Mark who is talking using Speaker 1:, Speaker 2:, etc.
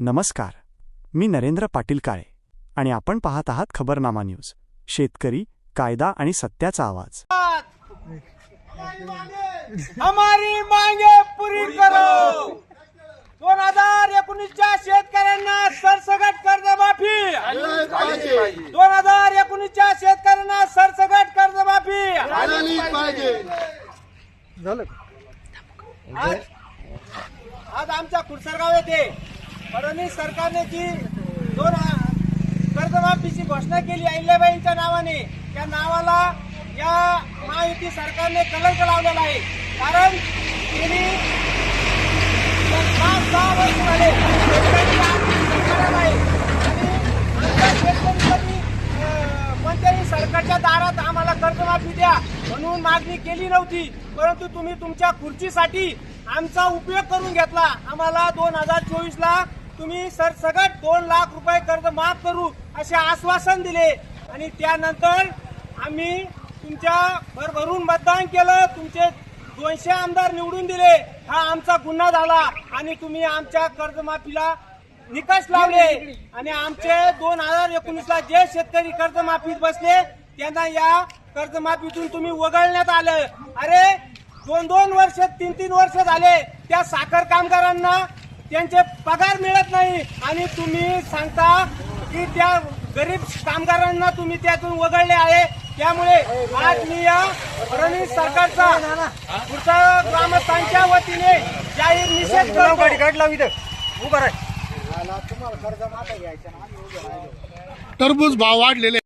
Speaker 1: नमस्कार, मी नरेंद्र पाटील काळे आणि आपण पाहत आहात खबरनामा न्यूज. शेतकरी, कायदा आणि सत्याचा आवाज.
Speaker 2: हमारी मांगे पुरी करो. 2019च्या शेतकऱ्यांना सरसकट कर्जमाफी. 2019च्या शेतकऱ्यांना सरसकट कर्जमाफी झालं. आज आमच्या खुडसरगाव येथे फडणवीस सरकारने जी कर्जमाफीची घोषणा केली अहिल्याबाईंच्या नावाने, त्या नावाला या महायुती सरकारने कलंक लावलेला आहे. कारण त्यांनी 5-6 वर्ष झाले शेतकरी आर्थिक संकटात आहे आणि आमच्या शेतकरी कोणत्याही सरकारच्या दारात आम्हाला कर्जमाफी द्या म्हणून मागणी केली नव्हती. परंतु तुम्ही तुमच्या खुर्चीसाठी आमचा उपयोग करून घेतला. आम्हाला 2024ला तुम्ही सरसकट 2 लाख रुपये कर्ज माफ करू असे आश्वासन दिले आणि त्यानंतर आम्ही तुमच्या भरभरून मतदान केलं. तुमचे 200 आमदार निवडून दिले. हा आमचा गुन्हा झाला आणि तुम्ही आमच्या कर्जमाफीला निकष लावले आणि आमचे 2019ला जे शेतकरी कर्जमाफीत बसले त्यांना या कर्जमाफीतून तुम्ही वगळण्यात आलं. अरे 2-2 वर्ष 3-3 वर्ष झाले त्या साखर कामगारांना त्यांचे पगार मिळत नाही आणि तुम्ही सांगता की त्या गरीब कामगारांना तुम्ही त्यातून वगळले आहे. त्यामुळे आज मी या फडणवीस सरकारचा पुढचा ग्रामस्थांच्या वतीने जाहीर निषेध करतो.
Speaker 3: टरबूज भाव वाढलेले